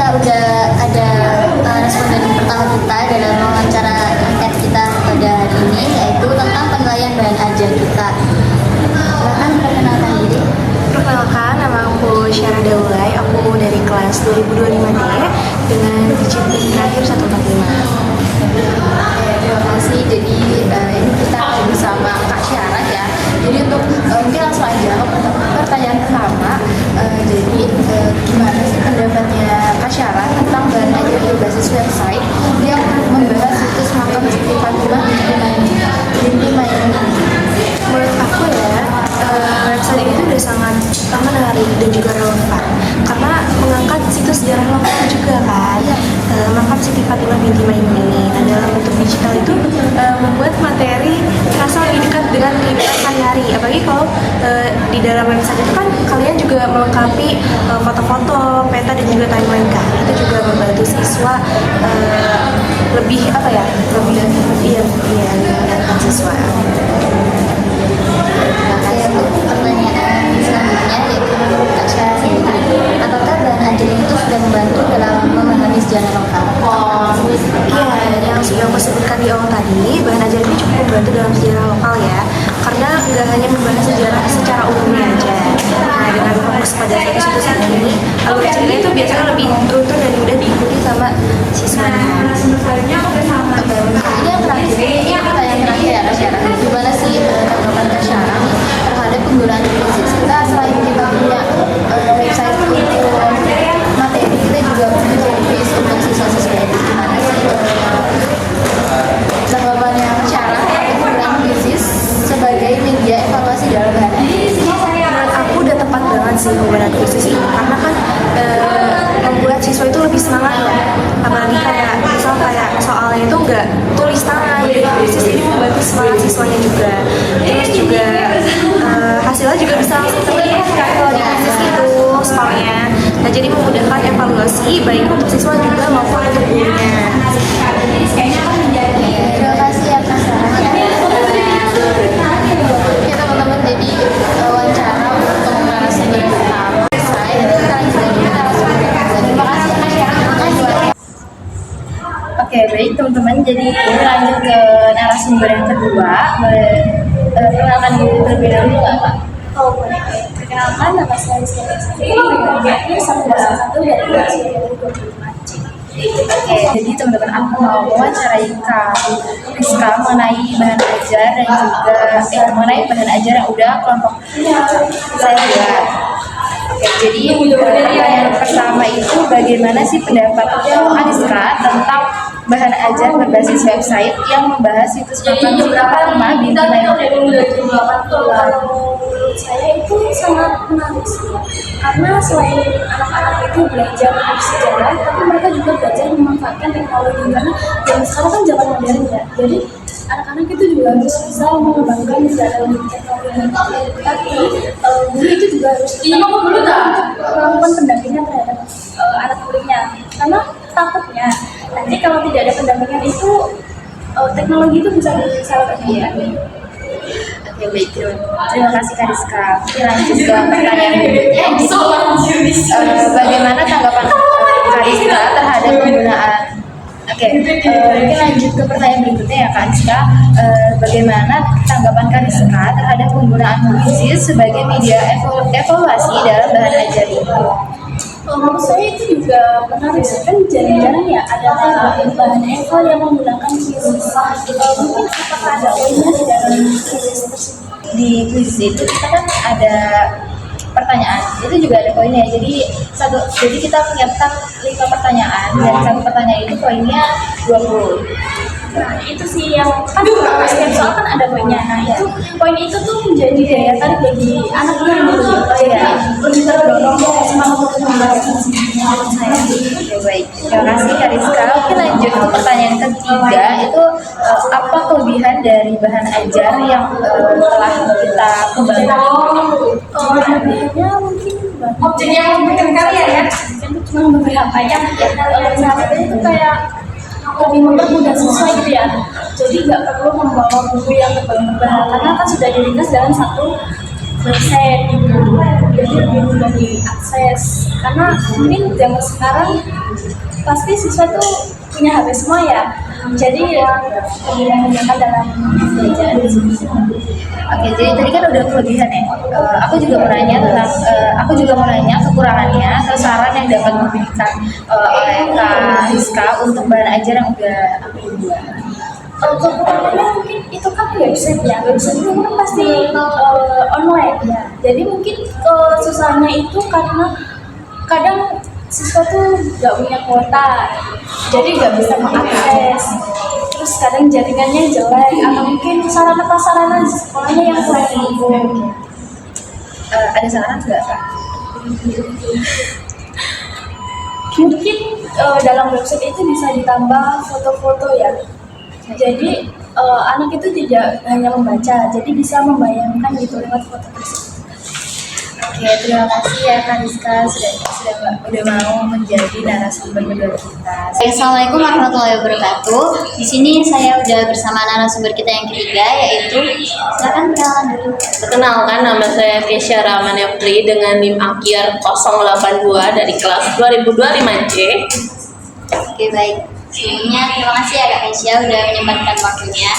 kita udah ada responden pertama kita dalam wawancara angket kita pada hari ini, yaitu tentang penilaian bahan ajar kita. Silakan perkenalkan diri. Perkenalkan, nama aku Syara Daulay, aku dari kelas 2025D dengan disiplin terakhir 145. Terima kasih. Jadi ini kita bersama Kak Syara ya. Jadi untuk mungkin langsung aja ke pertanyaan pertama. Jadi gimana sih pendapatnya Kak Syara tentang bahan ajar berbasis website yang membahas situs makam Siti Fatimah binti Maimunah? Menurut aku ya, website ini tuh udah sangat menarik dan juga relevan karena mengangkat situs sejarah lokal juga kan. Makam Siti Fatimah binti Maimunah ini, nah dalam bentuk digital itu membuat materi terasa lebih dekat dengan kehidupan sehari-hari. Apalagi kalau di dalam website itu kan kalian juga melengkapi foto-foto, peta dan juga timeline kan. Itu juga membantu siswa lebih memudahkan siswa. Terima kasih. Untuk pertanyaan selanjutnya, yaitu menurut Kak Syara sendiri, apakah bahan ajar itu sudah membantu dalam memahami sejarah lokal? Iya, yang sudah aku sebutkan di awal tadi, bahan ajar ini cukup membantu dalam sejarah lokal ya, karena nggak hanya membahas sejarah secara umumnya aja. Nah, dengan fokus pada situs ini, alur ceritanya itu biasanya lebih runtun dan mudah diikuti sama siswanya. Ini yang terakhir, ini pertanyaan terakhir ya Kak Syara. Gimana sih tanggapan Kak Syara terhadap penggunaan Quizzes? Kita selain kita punya website untuk materi, kita juga menjadi quiz untuk siswa-siswa ini. Gimana sih tanggapannya Kak Syara terhadap penggunaan Quizzes sebagai media evaluasi dalam bahan ajar? Menurut aku udah tepat banget sih penggunaan Quizzes ini, karena kan membuat siswa itu lebih semangat ya. Apalagi kayak misal kayak soalnya itu nggak tulis tangan, jadi Quizzes ini membantu semangat siswanya juga. Terus juga hasilnya juga bisa langsung terlihat kan kalau di Quizzes itu soalnya. Nah, jadi memudahkan evaluasi baik untuk siswa juga maupun untuk gurunya. Terima kasih ya Kak Syara. Oke teman-teman, jadi wawancara untuk narasumber pertama selesai. Nanti kita lanjut lagi ke narasumber kedua. Terima kasih Kak Syara. Oke, baik teman-teman, jadi kita lanjut ke narasumber yang kedua. Perkenalkan diri terlebih dahulu nggak Kak? Oh, boleh. Perkenalkan, nama saya Rizky Sari, dari 101 dari kelas 2025C. Oke, jadi teman-teman, aku mau wawancarai Kak Rizka mengenai bahan ajar dan juga mengenai bahan ajar yang udah kelompok saya buat. Oke, jadi pertanyaan pertama itu bagaimana sih pendapat Kak Rizka tentang bahan ajar berbasis website yang membahas situs makam Siti Fatimah binti Maimunah? Menurut saya itu sangat menarik sih, karena selain anak-anak itu belajar sejarah, tapi mereka juga belajar memanfaatkan teknologi, karena zaman sekarang kan zaman modern ya. Jadi anak-anak itu juga harus bisa mengembangkan dalam teknologi. Tapi guru itu juga harus melakukan pendampingan terhadap anak muridnya, karena takutnya nanti kalau tidak ada pendampingan itu teknologi itu bisa disalahgunakan. Oke, baik. Terima kasih Kak Rizka. Oke, lanjut ke pertanyaan berikutnya. Bagaimana tanggapan Kak Rizka terhadap penggunaan? Oke, mungkin lanjut ke pertanyaan berikutnya ya Kak Rizka. Bagaimana tanggapan Kak Rizka terhadap penggunaan Quizzes sebagai media evaluasi dalam bahan ajar ini? Menurut saya itu juga menarik sih, kan jarang-jarang ya ada bahan eval yang menggunakan Quizzes. Mungkin apakah ada poinnya di dalam Quizzes tersebut? Di quiz itu kita kan ada pertanyaan, itu juga ada poinnya. Jadi kita menyiapkan 5 pertanyaan dan satu pertanyaan itu poinnya 20. Nah, itu sih yang kan setiap soal kan ada poinnya. Nah, itu poin itu tuh menjadi daya tarik bagi anak-anak gitu. Jadi lebih terdorong semangat untuk membahas menurut saya. Oke, baik. Terima kasih Kak Rizka. Oke, lanjut ke pertanyaan ketiga, itu apa kelebihan dari bahan ajar yang telah kita kembangkan? Kelebihannya mungkin objek yang memberikan kalian ya. Itu cuma beberapa ya. Salah itu kayak lebih mempermudah siswa gitu ya. Jadi nggak perlu membawa buku yang tebal-tebal karena kan sudah diringkas dalam satu website gitu, jadi lebih mudah diakses. Karena mungkin zaman sekarang pasti siswa tuh punya HP semua ya, jadi lebih memudahkan dalam belajar. Oke, jadi tadi kan udah kelebihan ya. Aku juga mau nanya kekurangannya atau saran yang dapat diberikan oleh Kak Rizka untuk bahan ajar yang udah aku buat. Kekurangannya mungkin itu kan website ya, website itu kan pasti online ya, jadi mungkin kesusahannya itu karena kadang siswa tuh nggak punya kuota, jadi nggak bisa mengakses, terus kadang jaringannya jelek atau mungkin sarana prasarana sekolahnya yang kurang mendukung. Ada saran nggak Kak? Mungkin dalam website itu bisa ditambah foto-foto ya, jadi anak itu tidak hanya membaca, jadi bisa membayangkan gitu lewat foto tersebut. Oke, terima kasih ya Kak Rizka udah mau menjadi narasumber kedua kita. Assalamualaikum warahmatullahi wabarakatuh. Di sini saya udah bersama narasumber kita yang ketiga, yaitu silakan kenalan dulu. Perkenalkan, nama saya Kesha Ramanepri dengan NIM akhir 082 dari kelas 2025C. Oke, baik. Sebelumnya terima kasih ya Kak Kesha udah menyempatkan waktunya.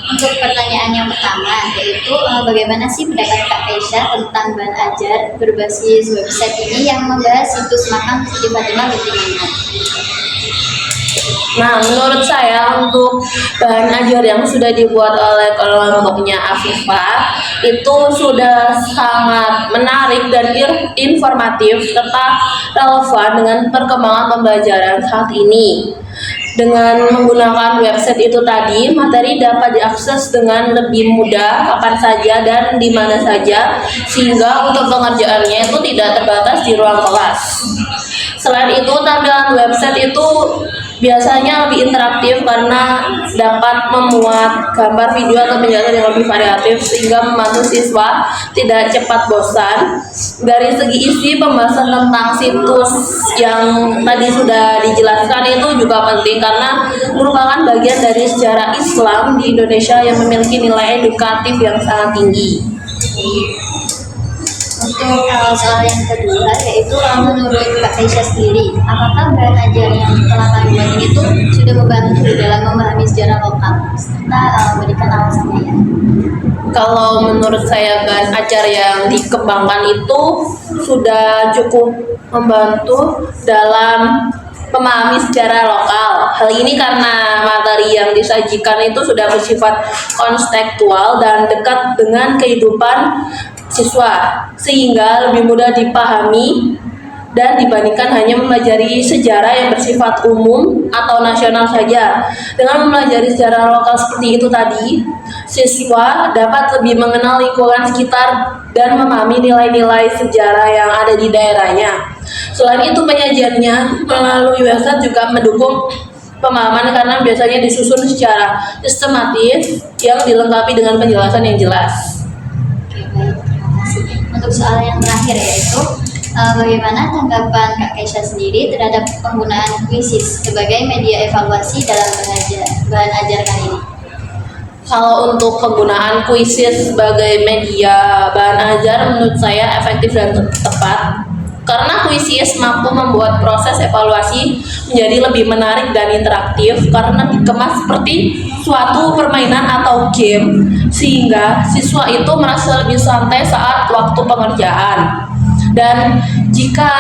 Untuk pertanyaan yang pertama, yaitu bagaimana sih pendapat Kak Kesha tentang bahan ajar berbasis website ini yang membahas situs makam Siti Fatimah binti Maimunah? Nah, menurut saya untuk bahan ajar yang sudah dibuat oleh kelompoknya Afifah itu sudah sangat menarik dan informatif serta relevan dengan perkembangan pembelajaran saat ini. Dengan menggunakan website itu tadi, materi dapat diakses dengan lebih mudah kapan saja dan di mana saja, sehingga untuk pengerjaannya itu tidak terbatas di ruang kelas. Selain itu, tampilan website itu biasanya lebih interaktif karena dapat memuat gambar, video, atau penjelasan yang lebih variatif sehingga membantu siswa tidak cepat bosan. Dari segi isi, pembahasan tentang situs yang tadi sudah dijelaskan itu juga penting karena merupakan bagian dari sejarah Islam di Indonesia yang memiliki nilai edukatif yang sangat tinggi. Untuk soal yang kedua, yaitu menurut Kak Kesha sendiri, apakah bahan ajar yang telah kami buat ini tuh sudah membantu dalam memahami sejarah lokal? Serta berikan alasannya ya. Kalau menurut saya bahan ajar yang dikembangkan itu sudah cukup membantu dalam memahami sejarah lokal. Hal ini karena materi yang disajikan itu sudah bersifat konstekstual dan dekat dengan kehidupan siswa, sehingga lebih mudah dipahami dan dibandingkan hanya mempelajari sejarah yang bersifat umum atau nasional saja. Dengan mempelajari sejarah lokal seperti itu tadi, siswa dapat lebih mengenal lingkungan sekitar dan memahami nilai-nilai sejarah yang ada di daerahnya. Selain itu, penyajiannya melalui website juga mendukung pemahaman karena biasanya disusun secara sistematis yang dilengkapi dengan penjelasan yang jelas. Oke, baik. Terima kasih. Untuk soal yang terakhir, yaitu bagaimana tanggapan Kak Kesha sendiri terhadap penggunaan kuisis sebagai media evaluasi dalam bahan ajar kali ini? Kalau untuk penggunaan kuisis sebagai media bahan ajar, menurut saya efektif dan tepat. Karena kuisis mampu membuat proses evaluasi menjadi lebih menarik dan interaktif karena dikemas seperti suatu permainan atau game, sehingga siswa itu merasa lebih santai saat waktu pengerjaan. Dan jika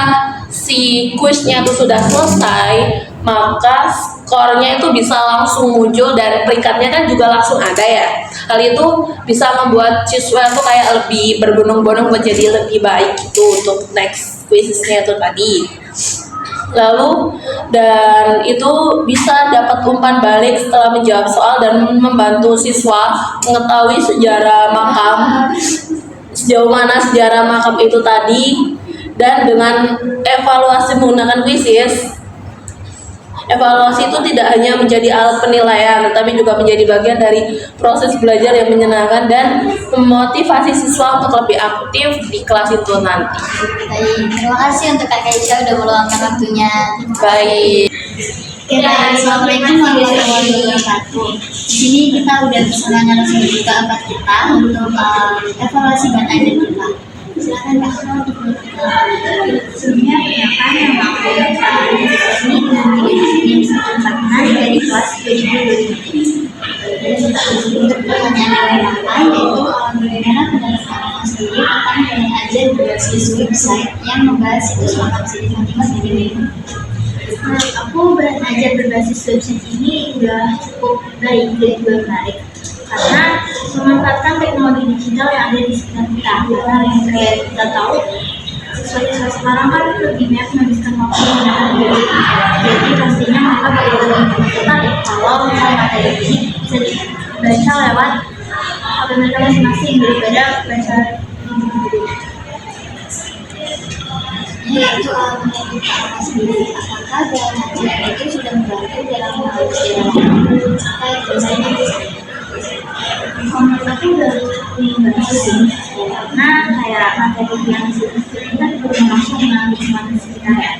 si kuisnya itu sudah selesai, maka skornya itu bisa langsung muncul dan peringkatnya kan juga langsung ada ya. Hal itu bisa membuat siswa itu kayak lebih berbondong-bondong menjadi lebih baik gitu untuk next kuisnya itu tadi. Lalu dan itu bisa dapat umpan balik setelah menjawab soal dan membantu siswa mengetahui sejarah makam, sejauh mana sejarah makam itu tadi. Dan dengan evaluasi menggunakan kuisis, evaluasi itu tidak hanya menjadi alat penilaian, tetapi juga menjadi bagian dari proses belajar yang menyenangkan dan memotivasi siswa untuk lebih aktif di kelas itu nanti. Baik, terima kasih untuk Kak Kesha udah meluangkan waktunya. Baik. Oke, baik. Assalamualaikum warahmatullahi wabarakatuh. Di sini kita udah bersama narasumber juga angkat kita untuk evaluasi bahan ajar kita. Silakan Kak. Sebelumnya perkenalkan nama aku Kak ini dengan tiga kesempatan dari kelas 2025. Untuk pertanyaan yang pertama yaitu bagaimana pendapat Kakak sendiri tentang bahan ajar berbasis website yang membahas situs makam Siti Fatimah dari Menurut aku bahan ajar berbasis website ini udah cukup baik dan juga menarik karena memanfaatkan teknologi digital yang ada di sekitar kita. Karena yang kayak kita tahu siswa-siswa sekarang kan lebih banyak menghabiskan waktu menggunakan gadget. Jadi pastinya mereka bakal lebih tertarik kalau misalnya materi ini bisa dibaca lewat HP mereka masing-masing daripada baca buku. Yaitu menurut Kakak sendiri, apakah bahan ajar itu sudah membantu dalam mengenal sejarah terkait desainnya? Menurut aku udah membantu sih, karena kayak materi yang kita belum langsung mengenal lingkungan sekitar ya.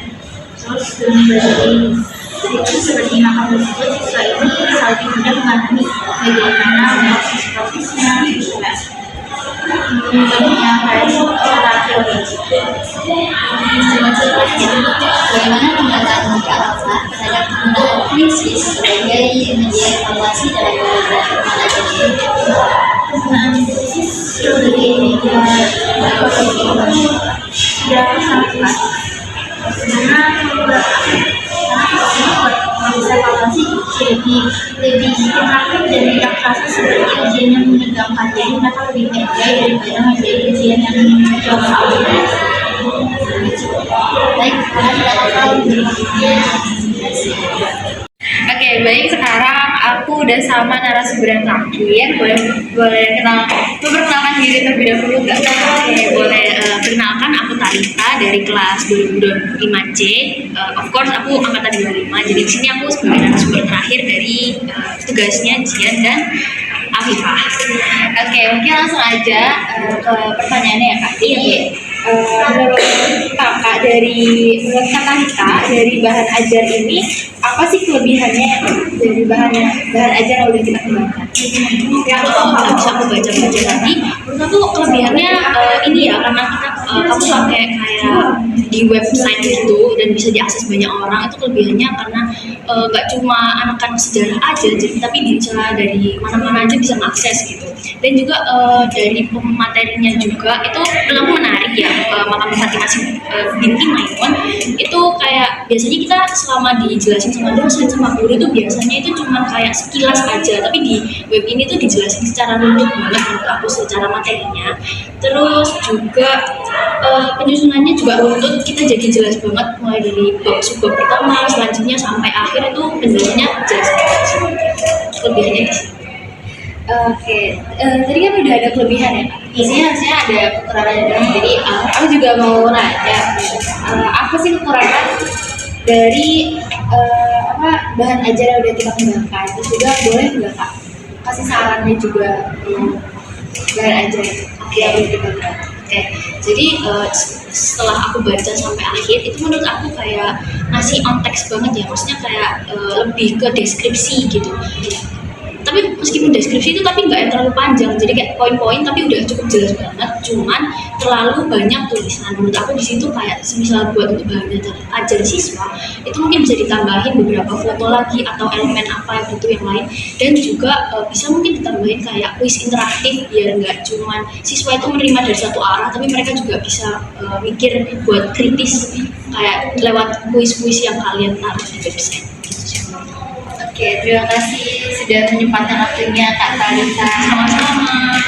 Terus dengan berbagai situs seperti makam tersebut, siswa ini bisa lebih mudah memahami bagaimana proses-prosesnya, bentuknya kayak secara teori. Bagaimana pendapat Kakak terhadap penggunaan krisis sebagai media evaluasi dalam belajar mengajar ini? Penggunaan krisis sebagai media evaluasi sudah sangat tepat. Karena membuat proses evaluasi lebih interaktif dan tidak terasa seperti ujian yang menegangkan. Jadi mereka lebih enjoy daripada menjadi ujian yang jauh. Baik, Oke, baik, sekarang aku udah sama narasumber yang terakhir. Boleh memperkenalkan diri terlebih dahulu nggak? Oke, boleh. Perkenalkan, aku Talita dari kelas 2025C. Of course, aku angkatan 25. Jadi di sini aku sebagai narasumber terakhir dari tugasnya Jian dan Afifah. Oke, mungkin langsung aja ke pertanyaannya ya Kak. Menurut kakak menurut kakak Nita dari bahan ajar ini apa sih kelebihannya dari bahan ajar yang udah kita kembangkan? Yang bisa aku baca tadi, menurut aku kelebihannya ini ya karena kamu pakai kayak di website itu dan bisa diakses banyak orang, itu kelebihannya karena nggak cuma anak-anak sejarah aja, tapi bisa dari mana-mana aja bisa mengakses gitu. Dan juga dari pematerinya juga itu menurut aku menarik ya. Makam Fatimah binti Maimun itu kayak biasanya kita selama dijelasin sama dosen sama guru itu biasanya itu cuma kayak sekilas aja, tapi di web ini tuh dijelasin secara runtut banget menurut aku secara materinya. Terus juga penyusunannya juga runtut, kita jadi jelas banget mulai dari bab pertama selanjutnya sampai akhir itu penjelasannya jelas banget. Kelebihannya di sini. Oke, tadi kan udah ada kelebihan ya Kak. Di sini harusnya ada kekurangannya. Jadi aku juga mau nanya, apa sih kekurangan dari bahan ajar yang udah kita kembangkan? Terus juga boleh nggak Kak kasih sarannya juga bahan ajar yang udah kita kembangkan? Oke, jadi setelah aku baca sampai akhir itu menurut aku kayak ngasih on text banget ya, maksudnya kayak lebih ke deskripsi gitu. Tapi meskipun deskripsi itu tapi nggak yang terlalu panjang, jadi kayak poin-poin tapi udah cukup jelas banget, cuman terlalu banyak tulisan. Menurut aku di situ kayak semisal buat untuk bahan ajar siswa itu mungkin bisa ditambahin beberapa foto lagi atau elemen apa gitu yang lain, dan juga bisa mungkin ditambahin kayak kuis interaktif biar nggak cuman siswa itu menerima dari satu arah, tapi mereka juga bisa mikir buat kritis kayak lewat kuis-kuis yang kalian taruh di website. Oke, terima kasih sudah menyempatkan waktunya Kak Talita. Sama-sama.